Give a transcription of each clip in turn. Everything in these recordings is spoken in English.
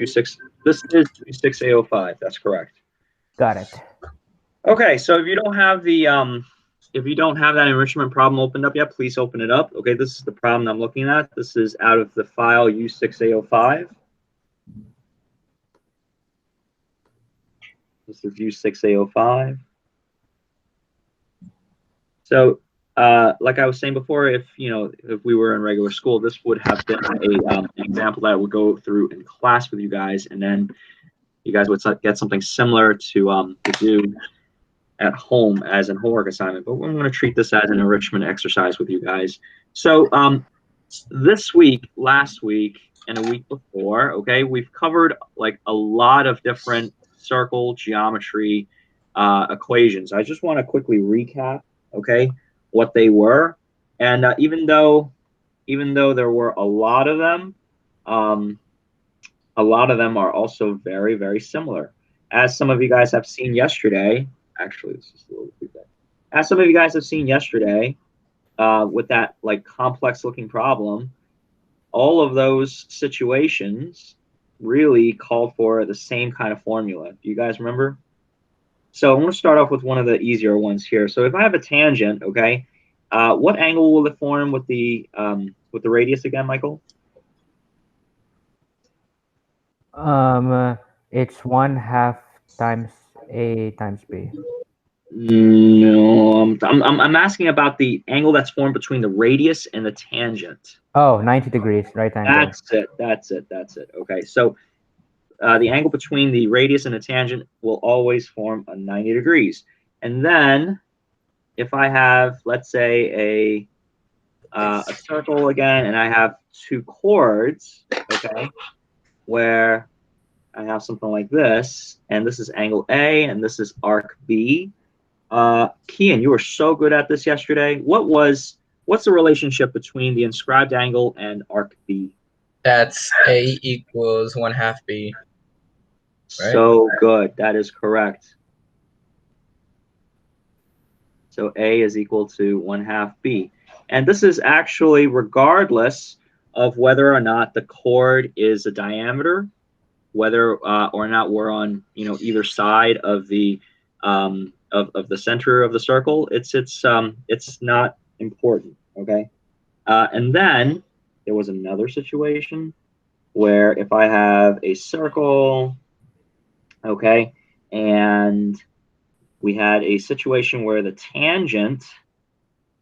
U6. This is U6A05. That's correct. Got it. Okay, so if you don't have that enrichment problem opened up yet, please open it up. Okay, this is the problem I'm looking at. This is out of the file U6A05. This is U6A05. So, like I was saying before, if we were in regular school, this would have been an example that I would go through in class with you guys, and then you guys would get something similar to do at home as a homework assignment. But we're going to treat this as an enrichment exercise with you guys. So this week, last week, and a week before, okay, we've covered like a lot of different circle geometry equations. I just want to quickly recap, okay, what they were. And even though there were a lot of them are also very, very similar. As some of you guys have seen yesterday, actually, this is a little feedback. As some of you guys have seen yesterday, with that like complex looking problem, all of those situations really called for the same kind of formula. Do you guys remember? So I'm going to start off with one of the easier ones here. So if I have a tangent, okay, what angle will it form with the radius again, Michael? It's 1/2 times A times B. No, I'm asking about the angle that's formed between the radius and the tangent. Oh, 90 degrees, right angle. That's it. Okay, so the angle between the radius and the tangent will always form a 90 degrees. And then if I have, let's say, a circle again, and I have two chords, okay, where I have something like this, and this is angle A, and this is arc B. Kian, you were so good at this yesterday. What's the relationship between the inscribed angle and arc B? That's A equals 1/2 B. Right? So good. That is correct. So A is equal to 1/2 B. And this is actually regardless of whether or not the chord is a diameter, whether or not we're on either side of the of the center of the circle. It's not important. Okay. And then there was another situation where if I have a circle, okay, and we had a situation where the tangent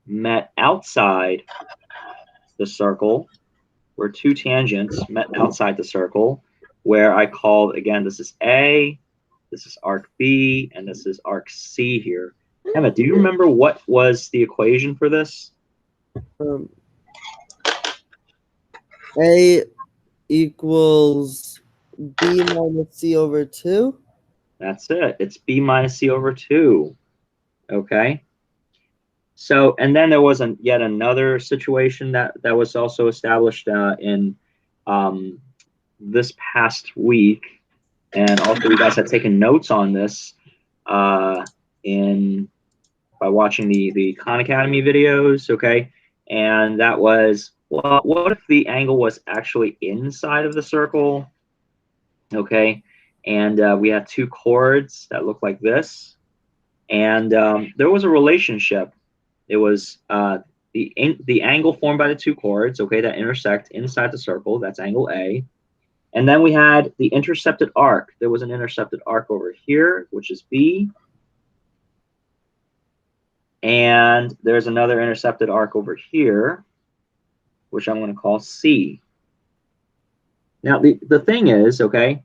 met outside the circle, where two tangents met outside the circle, where I called, again, this is A, this is arc B, and this is arc C here. Emma, do you remember what was the equation for this? A equals B minus C over 2. That's it. It's B minus C over 2. Okay. So, and then there was yet another situation that was also established in this past week, and also you guys had taken notes on this by watching the Khan Academy videos, okay? And that was, well, what if the angle was actually inside of the circle, okay? And we had two chords that look like this, and there was a relationship. It was the angle formed by the two chords, okay, that intersect inside the circle. That's angle A. And then we had the intercepted arc. There was an intercepted arc over here, which is B. And there's another intercepted arc over here, which I'm going to call C. Now, the thing is, okay,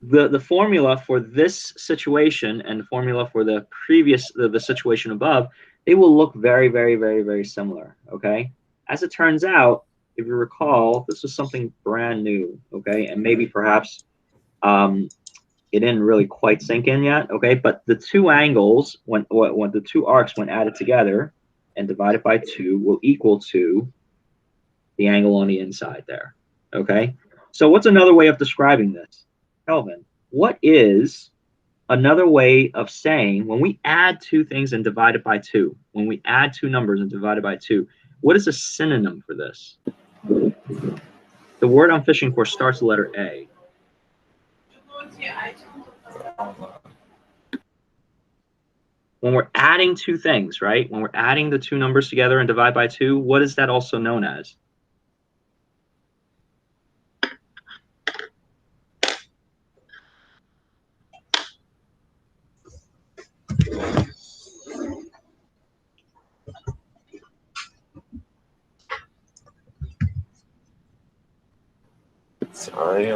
the formula for this situation and the formula for the previous, the situation above, they will look very, very, very, very similar, okay? As it turns out, if you recall, this was something brand new, okay? And maybe perhaps it didn't really quite sink in yet, okay? But the two angles, when the two arcs, when added together and divided by 2, will equal to the angle on the inside there, okay? So what's another way of describing this? Kelvin, what is another way of saying when we add two things and divide it by 2, when we add two numbers and divide it by 2, what is a synonym for this? The word I'm fishing for starts with the letter A. When we're adding two things, right? When we're adding the two numbers together and divide by 2, what is that also known as? Sorry,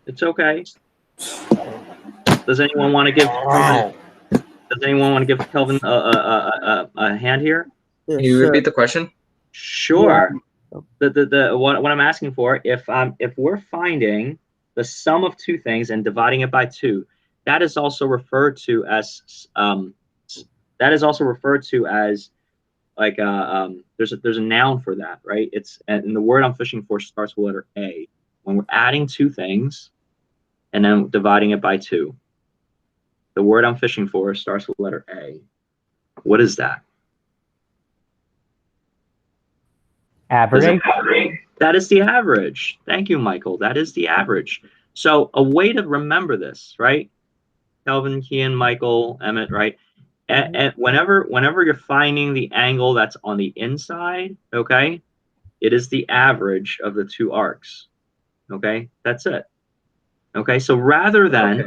It's okay. Does anyone want to give Kelvin, Kelvin a hand here? Yeah, Can you sure. repeat the question? Sure. What I'm asking for, if we're finding the sum of two things and dividing it by 2, that is also referred to as like there's a noun for that, right? And the word I'm fishing for starts with letter A. When we're adding two things and then dividing it by 2, the word I'm fishing for starts with letter A. What is that? Average. That is the average. Thank you, Michael. That is the average. So a way to remember this, right? Kelvin, Kian, Michael, Emmett, right? And whenever you're finding the angle that's on the inside, okay, it is the average of the two arcs. Okay, that's it. Okay, so rather than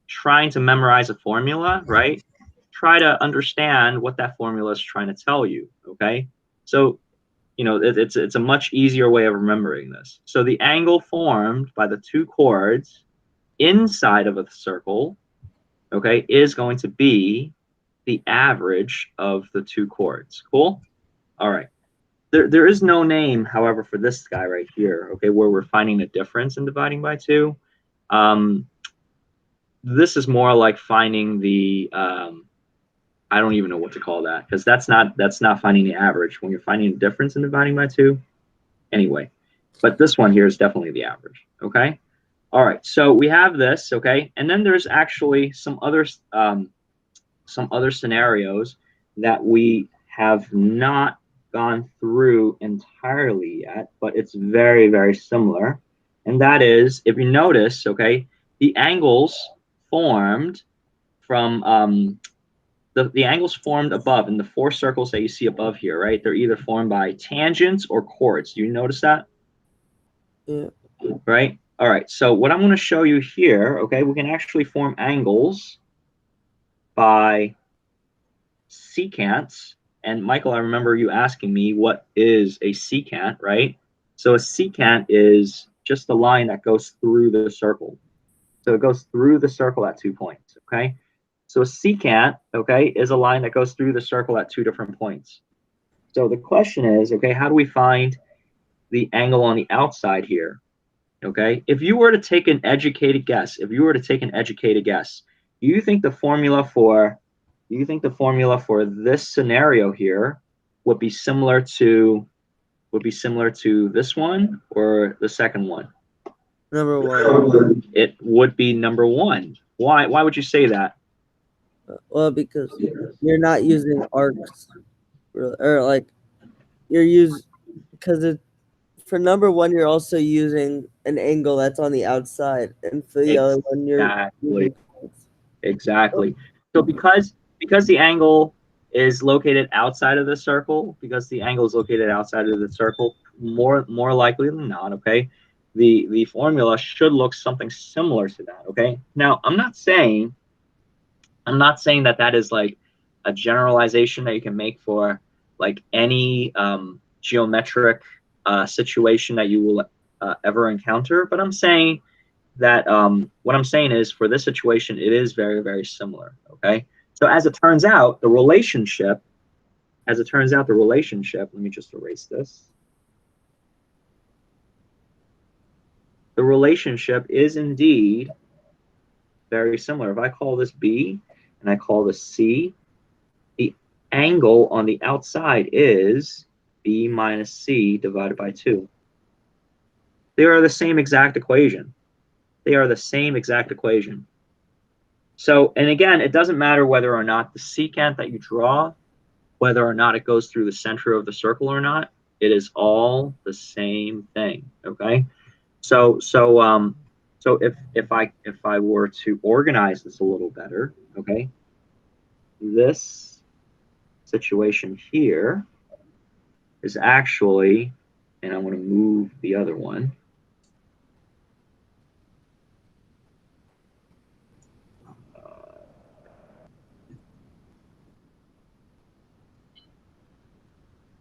trying to memorize a formula, right? Try to understand what that formula is trying to tell you. Okay, so it's a much easier way of remembering this. So the angle formed by the two chords inside of a circle, okay, is going to be the average of the two chords. Cool? All right. There is no name, however, for this guy right here, okay, where we're finding the difference in dividing by 2. This is more like finding the, I don't even know what to call that, because that's not finding the average when you're finding the difference in dividing by 2. Anyway, but this one here is definitely the average, okay? All right, so we have this, okay? And then there's actually some other scenarios that we have not gone through entirely yet, but it's very, very similar. And that is, if you notice, okay, the angles formed from the angles formed above in the 4 circles that you see above here, right? They're either formed by tangents or chords. Do you notice that? Yeah. Right? All right. So what I'm going to show you here, okay, we can actually form angles by secants. And Michael, I remember you asking me what is a secant, right? So a secant is just a line that goes through the circle. So it goes through the circle at 2 points, okay? So a secant, okay, is a line that goes through the circle at 2 different points. So the question is, okay, how do we find the angle on the outside here? Okay, if you were to take an educated guess, do you think the formula for this scenario here would be similar to this one or the second one? Number 1. It would be number 1. Why would you say that? Well, because you're not using arcs, or like because for number 1 you're also using an angle that's on the outside, and for the other one you're Exactly. So because the angle is located outside of the circle, more likely than not, okay, the formula should look something similar to that. Okay. Now I'm not saying that is like a generalization that you can make for like any geometric situation that you will ever encounter, but I'm saying that what I'm saying is for this situation, it is very, very similar. Okay. So as it turns out, the relationship, let me just erase this. The relationship is indeed very similar. If I call this B and I call this C, the angle on the outside is B minus C divided by 2. They are the same exact equation. So, and again, it doesn't matter whether or not the secant that you draw, whether or not it goes through the center of the circle or not, it is all the same thing. Okay. So if I were to organize this a little better, okay, this situation here is actually, and I'm going to move the other one.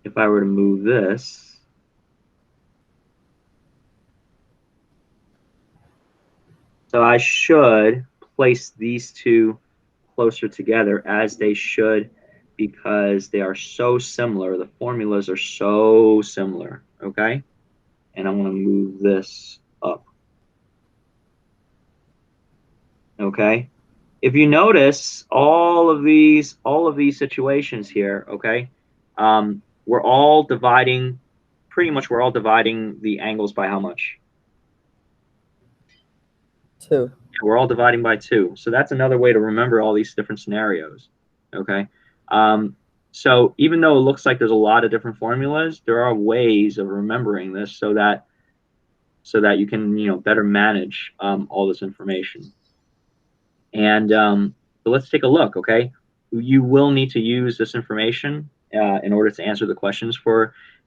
If I were to move this, so I should place these two closer together as they should, because they are so similar. The formulas are so similar, okay? And I'm going to move this up. Okay? If you notice all of these situations here, okay? We're all dividing, pretty much we're all dividing the angles by how much? 2. We're all dividing by 2. So that's another way to remember all these different scenarios. Okay. So even though it looks like there's a lot of different formulas, there are ways of remembering this so that you can better manage all this information. And so let's take a look. Okay. You will need to use this information in order to answer the questions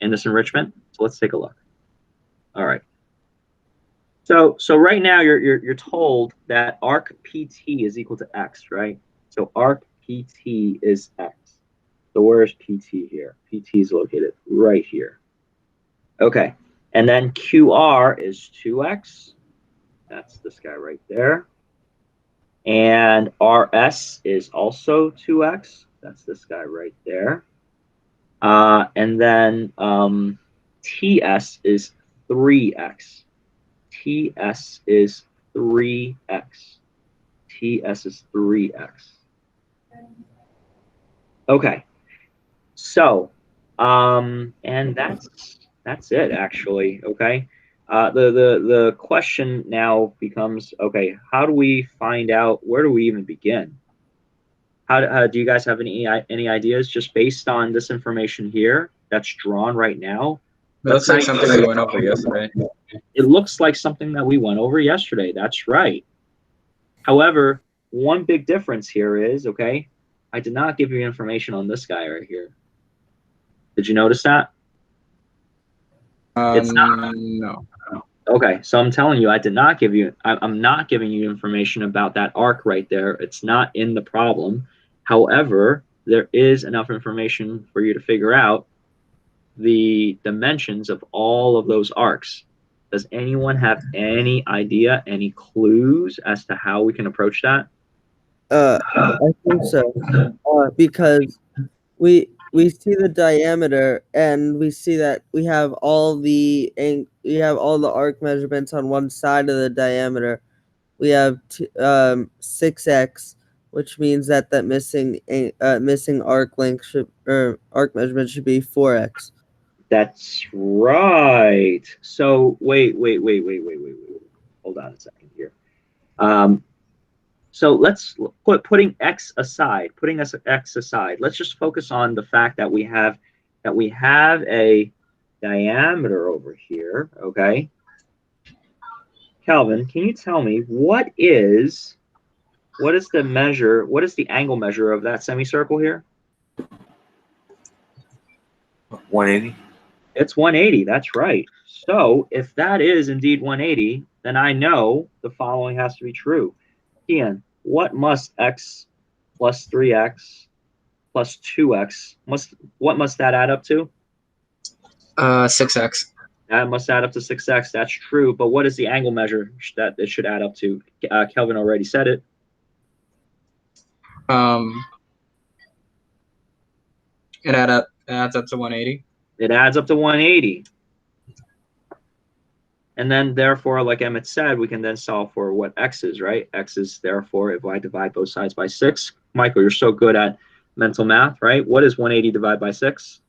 in this enrichment. So let's take a look. All right. So right now you're told that arc PT is equal to x, right? So arc PT is x. So where is PT here? PT is located right here. Okay, and then QR is 2x. That's this guy right there. And RS is also 2x. That's this guy right there. And then TS is 3x. TS is 3x. TS is 3x. Okay. So, and that's it actually. Okay. The question now becomes, okay, how do we find out, where do we even begin? How do you guys have any ideas just based on this information here that's drawn right now? It looks like something we went over yesterday. It looks like something that we went over yesterday. That's right. However, one big difference here is, okay, I did not give you information on this guy right here. Did you notice that? It's not. No. Okay, so I'm telling you, I did not give you, I'm not giving you information about that arc right there. It's not in the problem. However, there is enough information for you to figure out the dimensions of all of those arcs. Does anyone have any idea, any clues as to how we can approach that? I think so. Because we see the diameter, and we see that we have all the arc measurements on one side of the diameter. We have 6x, which means that missing arc length arc measurement should be 4x. That's right. So wait. Hold on a second here. So let's putting x aside. Let's just focus on the fact that we have a diameter over here. Okay. Calvin, can you tell me what is the angle measure of that semicircle here? 180. It's 180. That's right. So if that is indeed 180, then I know the following has to be true. Ian, what must x plus 3x plus 2x what must that add up to? 6x. That must add up to 6x. That's true. But what is the angle measure that it should add up to? Kelvin already said it. It adds up to 180. It adds up to 180. And then, therefore, like Emmett said, we can then solve for what x is, right? X is, therefore, if I divide both sides by 6. Michael, you're so good at mental math, right? What is 180 divided by 6?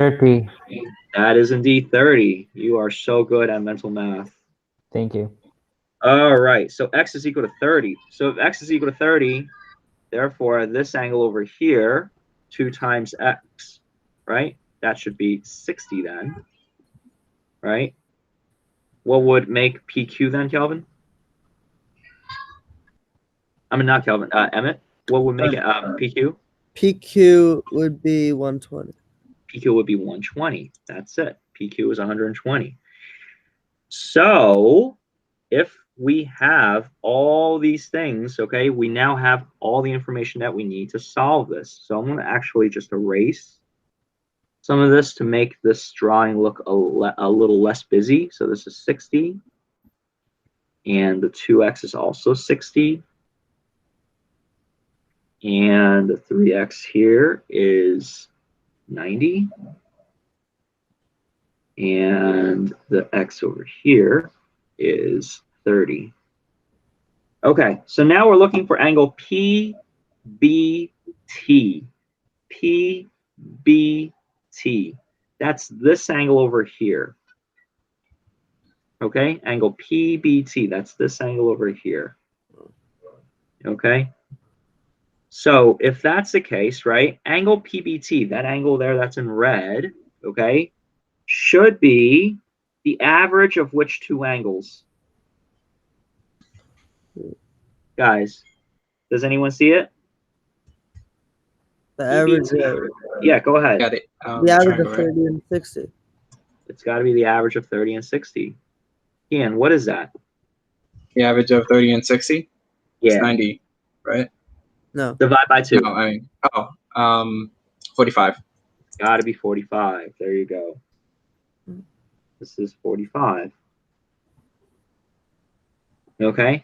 30. That is indeed 30. You are so good at mental math. Thank you. All right, so x is equal to 30. So if x is equal to 30, therefore this angle over here, 2 times x, right? That should be 60 then, right? What would make PQ then, Kelvin? I mean, not Kelvin, Emmett. What would make it PQ? PQ would be 120. PQ would be 120. That's it. PQ is 120. So if we have all these things, okay, we now have all the information that we need to solve this. So I'm going to actually just erase some of this to make this drawing look a little less busy. So this is 60. And the 2x is also 60. And the 3x here is 90. And the x over here is 30. Okay, so now we're looking for angle PBT. PBT. That's this angle over here. Okay, angle PBT. That's this angle over here. Okay. So if that's the case, right, angle PBT, that angle there that's in red, okay, should be the average of which two angles? Guys, does anyone see it? The average, Yeah, go ahead. Got it. the average of Triangle, right? 30 and 60. It's got to be the average of 30 and 60. Ian, what is that? The average of 30 and 60? It's Yeah, 90, right? No, divide by 2. No, I mean, 45. Got to be 45. There you go. This is 45. Okay,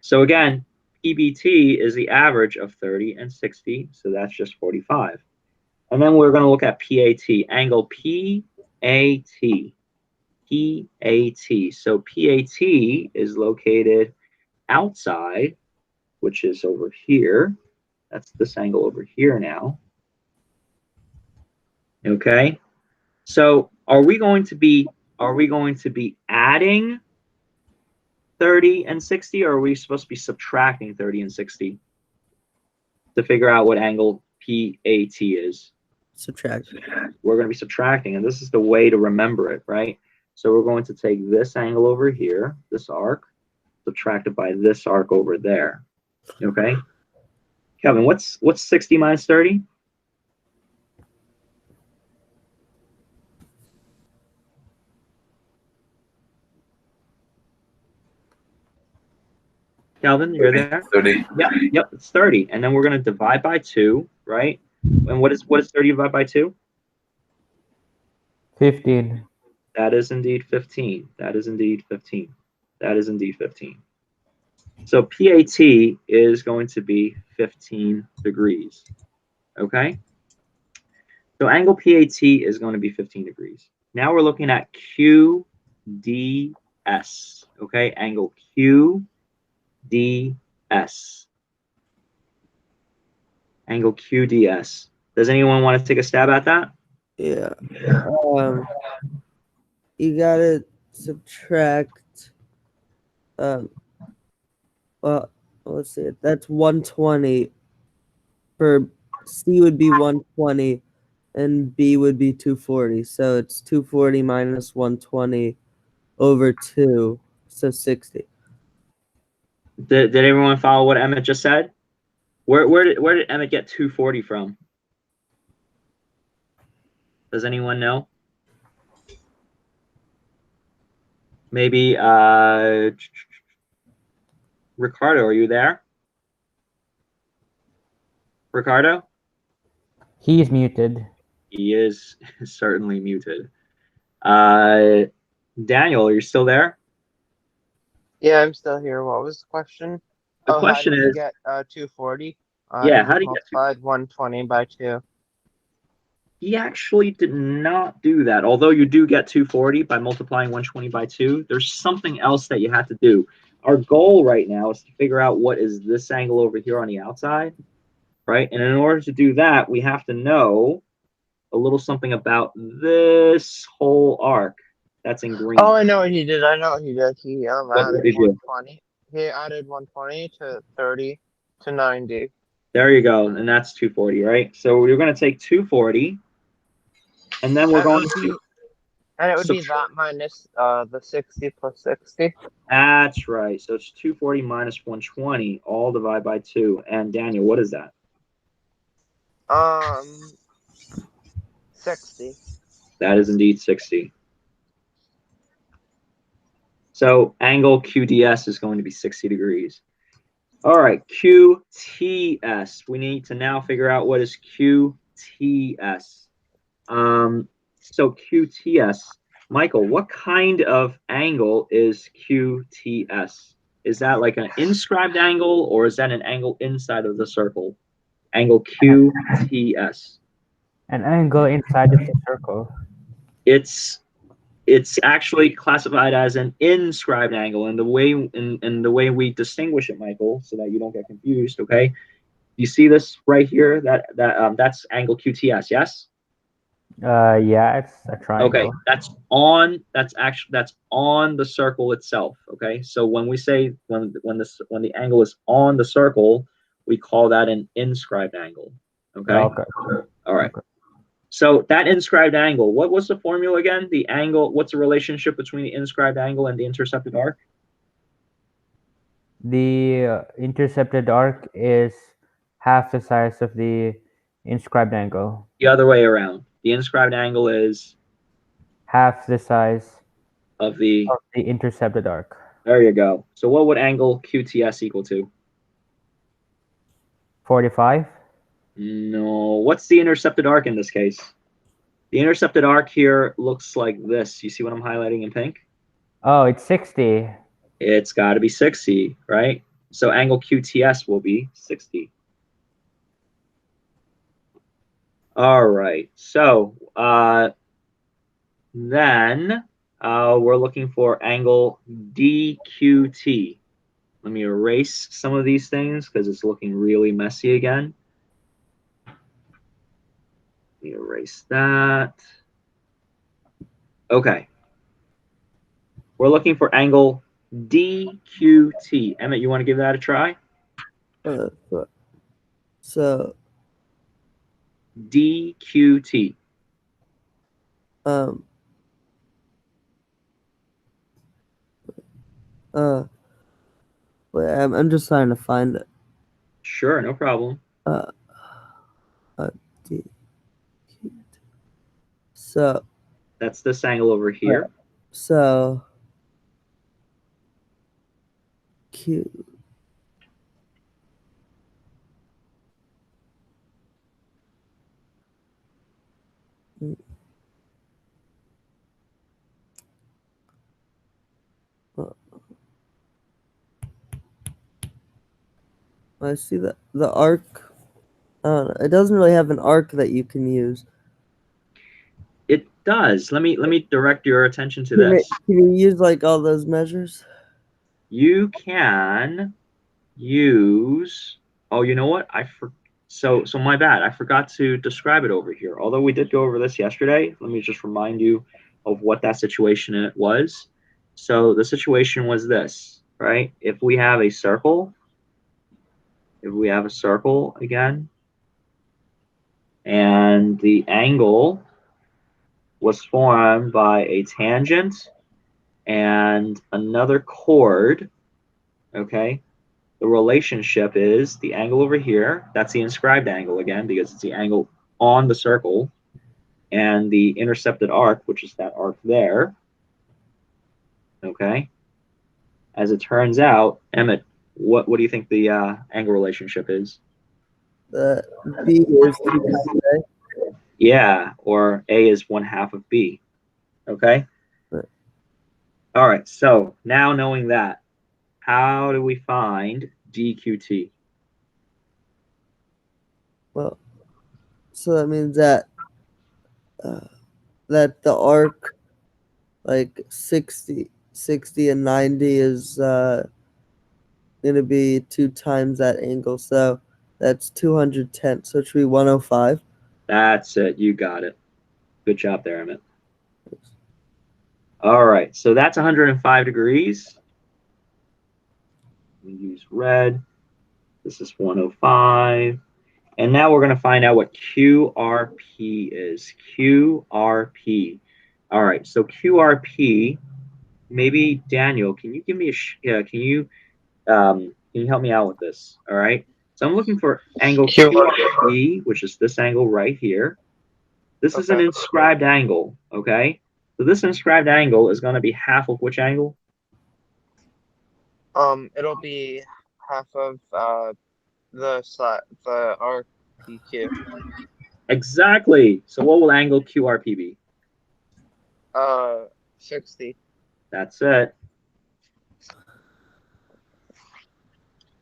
so again, PBT is the average of 30 and 60, so that's just 45. And then we're going to look at PAT, angle PAT. PAT. So PAT is located outside, which is over here. That's this angle over here now. Okay, so are we going to be adding 30 and 60, or are we supposed to be subtracting 30 and 60 to figure out what angle PAT is? subtract. We're going to be subtracting, and this is the way to remember it, right? So we're going to take this angle over here, this arc, subtract it by this arc over there. Okay, Kevin, what's 60 minus 30? Calvin, you're there? 30. Yep, it's 30. And then we're going to divide by 2, right? And what is 30 divided by 2? 15. That is indeed 15. That is indeed 15. That is indeed 15. So PAT is going to be 15 degrees. Okay? So angle PAT is going to be 15 degrees. Now we're looking at QDS. Okay? Angle QDS. Angle QDS. Does anyone want to take a stab at that? Yeah. You gotta subtract. Well, let's see. That's 120. For C would be 120, and B would be 240. So it's 240 minus 120 over 2, so 60. Did everyone follow what Emmett just said? Where did Emmett get 240 from? Does anyone know? Maybe Ricardo, are you there? Ricardo? He is muted. He is certainly muted. Daniel, are you still there? Yeah, I'm still here. What was the question? The question how did you is, get 240? yeah, how do you get multiplied 120 by 2? He actually did not do that. Although you do get 240 by multiplying 120 by 2, there's something else that you have to do. Our goal right now is to figure out what is this angle over here on the outside, right? And in order to do that, we have to know a little something about this whole arc. That's in green. Oh, I know what he did. I know what he did. He What added did you? 120. He added 120 to 30 to 90. There you go, and that's 240, right? So we're going to take 240, and then we're And it going would to. be, and it would be subtract. that minus the 60 plus 60. That's right. So it's 240 minus 120, all divided by 2. And Daniel, what is that? 60. That is indeed 60. So angle QDS is going to be 60 degrees. All right, QTS. We need to now figure out what is QTS. So QTS, Michael, what kind of angle is QTS? Is that like an inscribed angle, or is that an angle inside of the circle? Angle QTS. An angle inside of the circle. It's actually classified as an inscribed angle, and the way we distinguish it, Michael, so that you don't get confused. Okay, you see this right here? That's angle QTS. Yes. Yeah, it's a triangle. Okay, that's on the circle itself. Okay, so when we say when the angle is on the circle, we call that an inscribed angle. Okay. Okay. All right. Okay. So that inscribed angle, what was the formula again? The angle, what's the relationship between the inscribed angle and the intercepted arc? The intercepted arc is half the size of the inscribed angle. The other way around. The inscribed angle is Half the size of the, of the intercepted arc. there you go. So what would angle QTS equal to? 45? No. What's the intercepted arc in this case? The intercepted arc here looks like this. You see what I'm highlighting in pink? Oh, it's 60. It's got to be 60, right? So angle QTS will be 60. All right. So then we're looking for angle DQT. Let me erase some of these things because it's looking really messy again. Let me erase that. Okay. We're looking for angle DQT. Emmett, you want to give that a try? So DQT. wait, I'm just trying to find it. Sure, no problem. D, so That's this angle over here. so Q. I see that the arc. It doesn't really have an arc that you can use. It does. Let me direct your attention to Can this. can you use like all those measures? You can use. Oh, you know what? So my bad. I forgot to describe it over here. Although we did go over this yesterday, let me just remind you of what that situation was. So the situation was this, right? If we have a circle again, and the angle was formed by a tangent and another chord, okay? The relationship is the angle over here, that's the inscribed angle again, because it's the angle on the circle, and the intercepted arc, which is that arc there, okay? As it turns out, Emmett, what do you think the angle relationship is? The B is 2 times A. Yeah, or A is 1/2 of B, okay? Right. All right, so now knowing that, how do we find DQT? Well, so that means that that the arc, like 60 and 90 is gonna be 2 times that angle. So that's 210. So it should be 105. That's it. You got it. Good job there, Emmett. All right, so that's 105 degrees. We use red. This is 105. And now we're going to find out what QRP is. QRP. All right, so QRP, maybe Daniel, can you give me can you help me out with this? All right. So I'm looking for angle QRP, which is this angle right here. This is an Okay. inscribed angle, okay? So this inscribed angle is going to be half of which angle? It'll be half of the RPQ. Exactly. So what will angle QRP be? 60. That's it.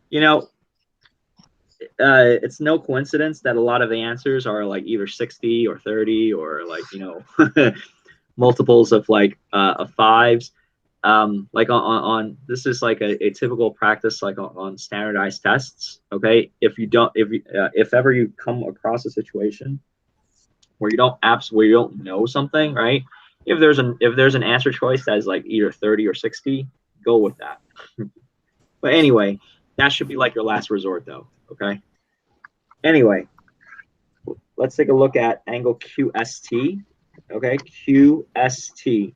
You know, it's no coincidence that a lot of the answers are like either 60 or 30 or like, you know, multiples of like fives. Like on this is like a typical practice like on standardized tests. Okay, if ever you come across a situation where you don't know something, right? If there's an answer choice that is like either 30 or 60, go with that. But anyway, that should be like your last resort though. Okay. Anyway, let's take a look at angle QST. Okay, QST.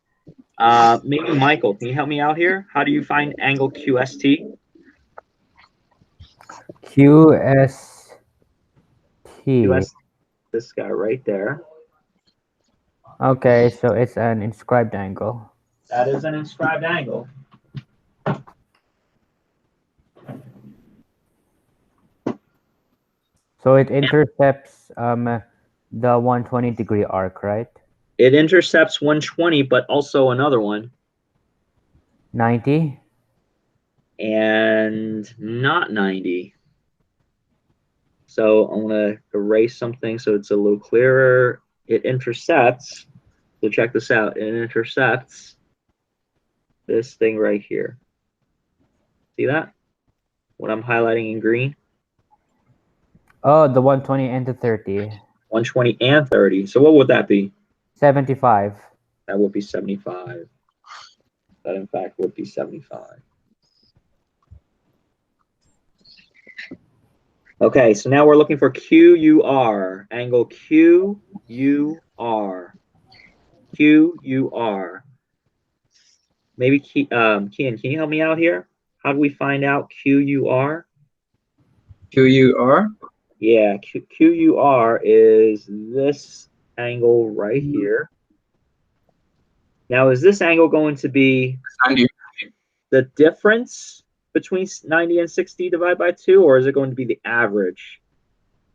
Maybe Michael, can you help me out here? How do you find angle QST? QST. QS, this guy right there. Okay, so it's an inscribed angle. That is an inscribed angle. So it intercepts the 120-degree arc, right? It intercepts 120, but also another one. 90. And not 90. So I'm going to erase something so it's a little clearer. It intercepts, so check this out. It intercepts this thing right here. See that? What I'm highlighting in green? Oh, the 120 and the 30. 120 and 30. So what would that be? 75. That would be 75. That in fact would be 75. Okay, so now we're looking for QUR, angle QUR. QUR. Maybe Kian, can you help me out here? How do we find out QUR? QUR? Yeah, QUR is this angle right here. Now, is this angle going to be 90. the difference between 90 and 60 divided by 2, or is it going to be the average?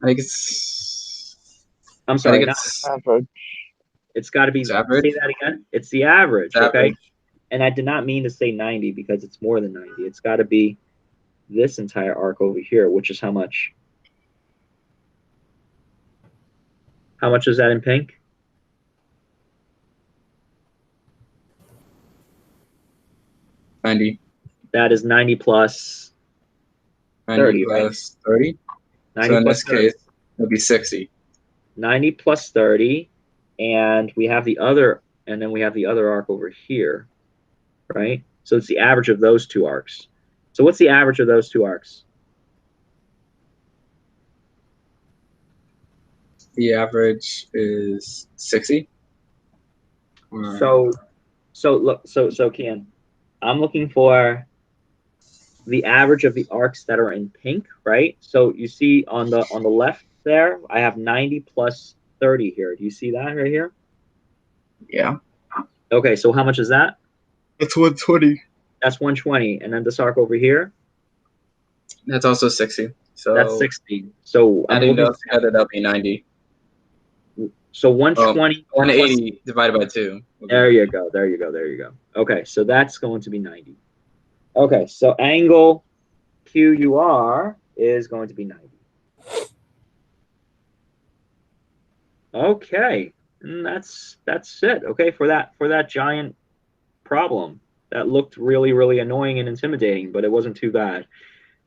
I think it's. I'm sorry, Average. it's got to be, It's average. say that again. It's the average, It's okay? average. And I did not mean to say 90 because it's more than 90. It's got to be this entire arc over here, which is how much? How much is that in pink? $90. That is 90 plus 90 30, plus 30. 90 So in plus this 30. case, it would be 60. 90 plus 30, and we have the other, and then we have the other arc over here, right? So it's the average of those two arcs. So what's the average of those two arcs? The average is 60. So look, so Kian, I'm looking for the average of the arcs that are in pink, right? So you see on the left there, I have 90 plus 30 here. Do you see that right here? Yeah. Okay, so how much is that? That's 120. That's 120. And then this arc over here, That's also 60. So that's 60. So I'm adding looking, those together, that'll be 90. so 120 180 divided by 2. There you go. There you go. There you go. Okay, so that's going to be 90. Okay, so angle QUR is going to be 90. Okay, and that's it. Okay, for that giant problem that looked really, really annoying and intimidating, but it wasn't too bad.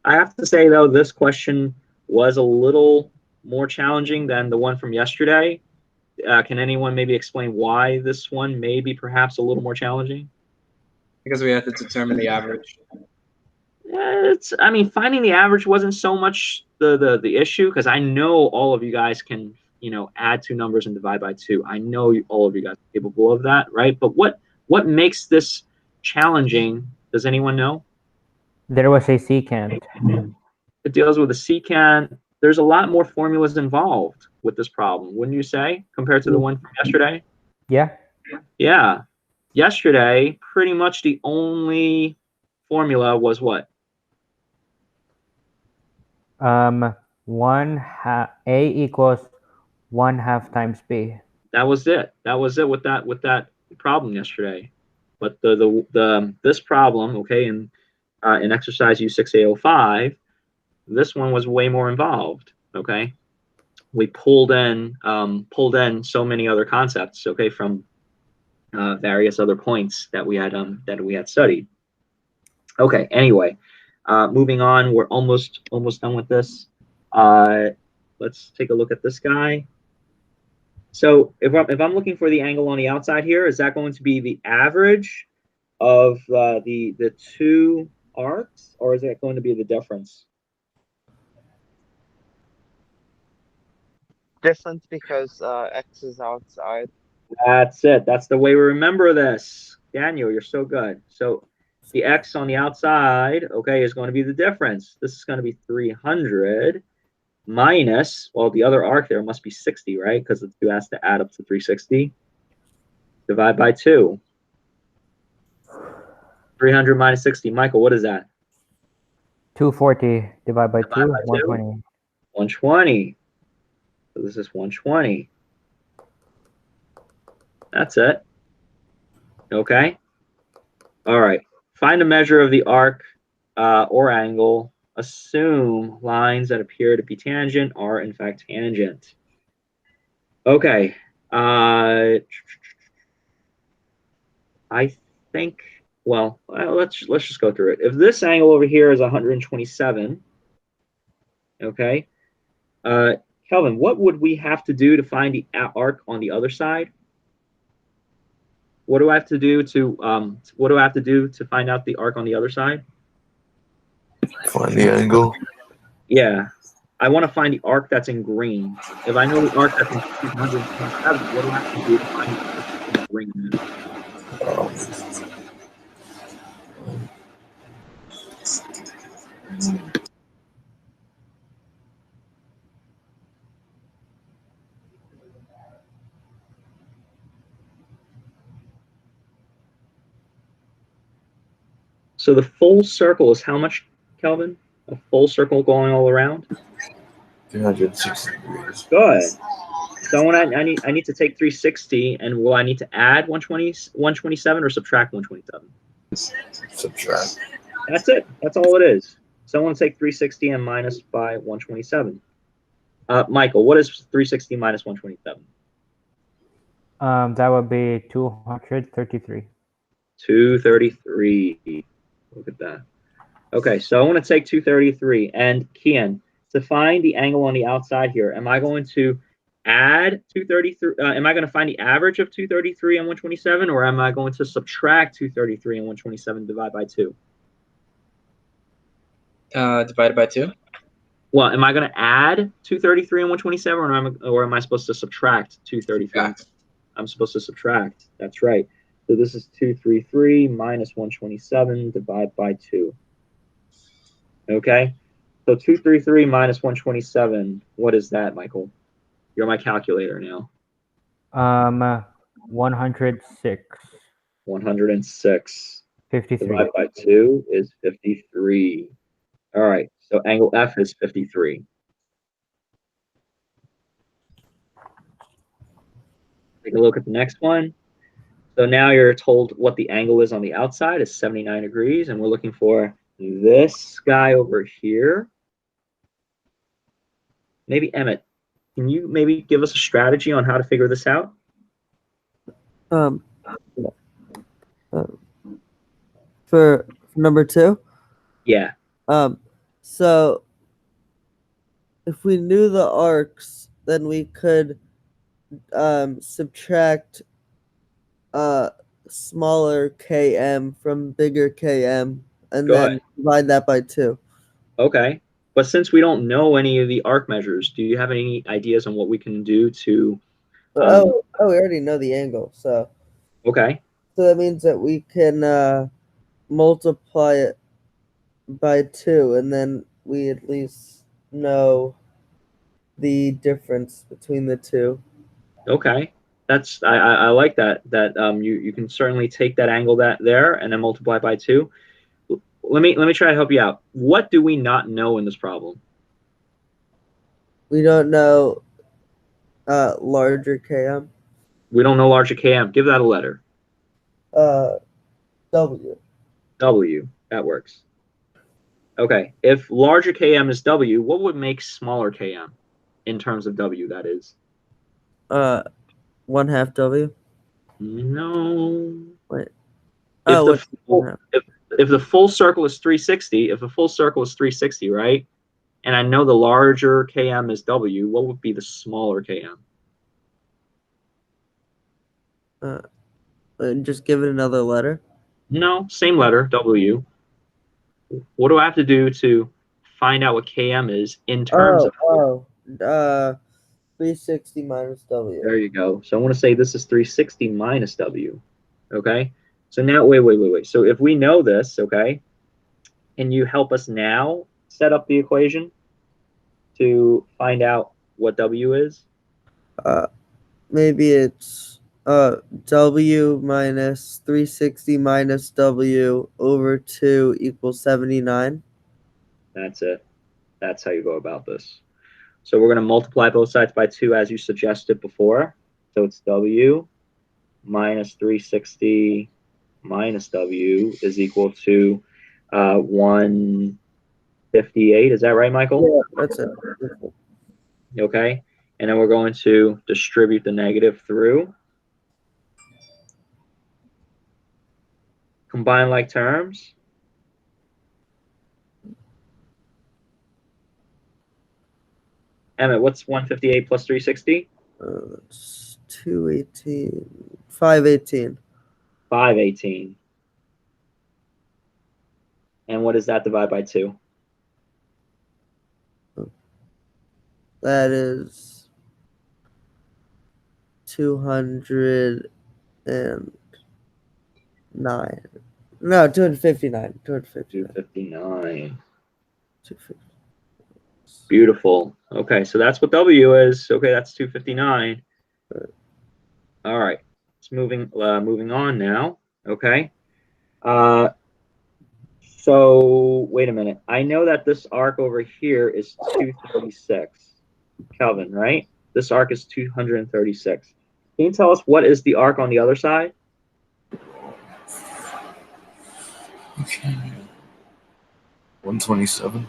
I have to say though, this question was a little more challenging than the one from yesterday. Can anyone maybe explain why this one may be perhaps a little more challenging? Because we have to determine the average. I mean, finding the average wasn't so much the issue, because I know all of you guys can, add two numbers and divide by two. I know all of you guys are capable of that, right? But what makes this challenging? Does anyone know? There was a secant. It deals with a secant. There's a lot more formulas involved with this problem, wouldn't you say, compared to the one from yesterday? Yeah. Yeah. Yesterday, pretty much the only formula was what? A equals 1/2 times B. That was it. That was it with that problem yesterday. But the this problem, okay, in exercise U6A05, this one was way more involved. Okay, we pulled in so many other concepts. Okay, from various other points that we had studied. Okay. Anyway, moving on. We're almost done with this. Let's take a look at this guy. So if I'm looking for the angle on the outside here, is that going to be the average of the two arcs, or is that going to be the difference? Difference because X is outside. That's it. That's the way we remember this. Daniel, you're so good. So the X on the outside, okay, is going to be the difference. This is going to be 300 minus, well, the other arc there must be 60, right? Because the 2 has to add up to 360. Divide by 2. 300 minus 60. Michael, what is that? 240 divided by 2, Divide by 120. 120. So this is 120. That's it. Okay. All right. Find a measure of the arc or angle. Assume lines that appear to be tangent are in fact tangent. Okay. I think, well, let's just go through it. If this angle over here is 127, okay, Kelvin, what would we have to do to find the arc on the other side? What do I have to do to find out the arc on the other side? Find the angle. Yeah, I want to find the arc that's in green. If I know the arc that's in 227, what do I have to do to find the arc that's in green? So the full circle is how much, Kelvin? A full circle going all around? 360 degrees. Good. So when I need to take 360, and will I need to add 127 or subtract 127? Subtract. That's it. That's all it is. So I want to take 360 and minus by 127. Michael, what is 360 minus 127? That would be 233. 233. Look at that. Okay, so I want to take 233. And Kian, to find the angle on the outside here, am I going to add 233? Am I going to find the average of 233 and 127, or am I going to subtract 233 and 127 divide by 2? Divided by 2. Well, am I going to add 233 and 127, or am I supposed to subtract 233? Yeah. I'm supposed to subtract. That's right. So this is 233 minus 127 divided by 2. Okay. So 233 minus 127. What is that, Michael? You're my calculator now. 106. 106. 53. Divided by 2 is 53. All right. So angle F is 53. Take a look at the next one. So now you're told what the angle is on the outside is 79 degrees, and we're looking for this guy over here. Maybe Emmett, can you maybe give us a strategy on how to figure this out? For number 2. Yeah. So if we knew the arcs, then we could subtract smaller km from bigger km and Go then ahead. divide that by 2. Okay. But since we don't know any of the arc measures, do you have any ideas on what we can do to? Oh, we already know the angle, so Okay. that means that we can multiply it by 2, and then we at least know the difference between the two. Okay. I like that. You can certainly take that angle there and then multiply by 2. Let me try to help you out. What do we not know in this problem? We don't know larger km. We don't know larger km. Give that a letter. W. W. That works. Okay. If larger km is W, what would make smaller km in terms of W, that is? 1/2 W. No. Wait. If Oh, the what's full, 1/2? if the full circle is 360, if the full circle is 360, right? And I know the larger km is W, what would be the smaller km? Just give it another letter. No, same letter, W. What do I have to do to find out what km is in terms of? 360 minus W. There you go. So I want to say this is 360 minus W. Okay. So now, wait. So if we know this, okay, can you help us now set up the equation to find out what W is? Maybe it's W minus 360 minus W over 2 equals 79. That's it. That's how you go about this. So we're going to multiply both sides by 2 as you suggested before. So it's W minus 360 minus W is equal to 158. Is that right, Michael? Yeah, that's it. Okay. And then we're going to distribute the negative through. Combine like terms. Emmett, what's 158 plus 360? It's 218. 518. 518. And what does that divide by 2? That is 209. No, 259. 259. 250. Beautiful. Okay, so that's what W is. Okay, that's 259. All right. It's moving on now. Okay. So wait a minute. I know that this arc over here is 236. Kelvin, right? This arc is 236. Can you tell us what is the arc on the other side? Okay. 127.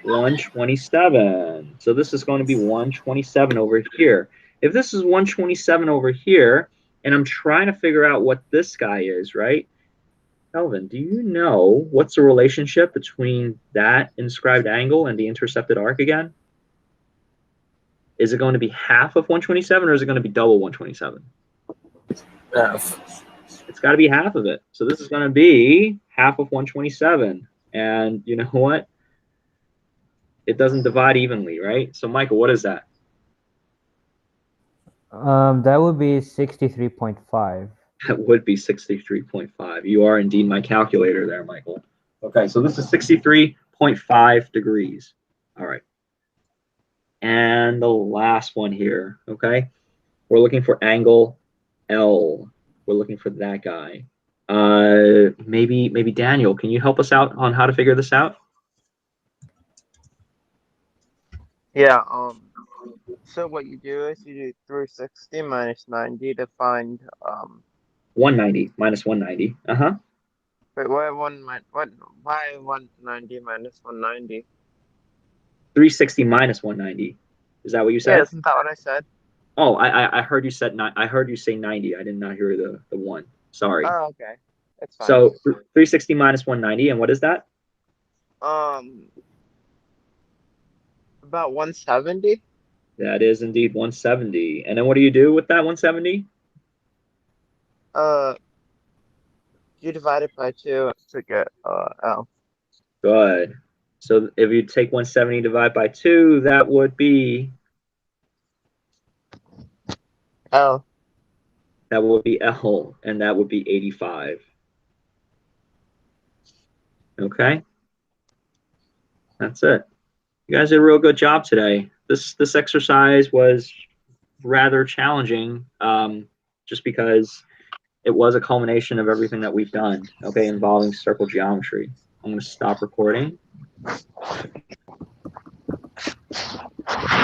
127. So this is going to be 127 over here. If this is 127 over here, and I'm trying to figure out what this guy is, right? Kelvin, do you know what's the relationship between that inscribed angle and the intercepted arc again? Is it going to be half of 127 or is it going to be double 127? Half. It's got to be half of it. So this is going to be half of 127. And you know what? It doesn't divide evenly, right? So Michael, what is that? That would be 63.5. That would be 63.5. You are indeed my calculator there, Michael. Okay, so this is 63.5 degrees. All right. And the last one here, okay? We're looking for angle L. We're looking for that guy. Maybe Daniel, can you help us out on how to figure this out? Yeah, so what you do is you do 360 minus 90 to find 190 minus 190. wait, why 190 minus 190? 360 minus 190. Is that what you said? Yeah, isn't that what I said? Oh, I heard you said I heard you say 90. I did not hear the one. Sorry. Oh, okay. That's fine. So 360 minus 190, and what is that? About 170? That is indeed 170. And then what do you do with that 170? You divide it by 2 to get L. Good. So if you take 170 divided by 2, that would be L. That would be L, and that would be 85. Okay? That's it. You guys did a real good job today. This exercise was rather challenging, just because it was a culmination of everything that we've done, okay, involving circle geometry. I'm going to stop recording.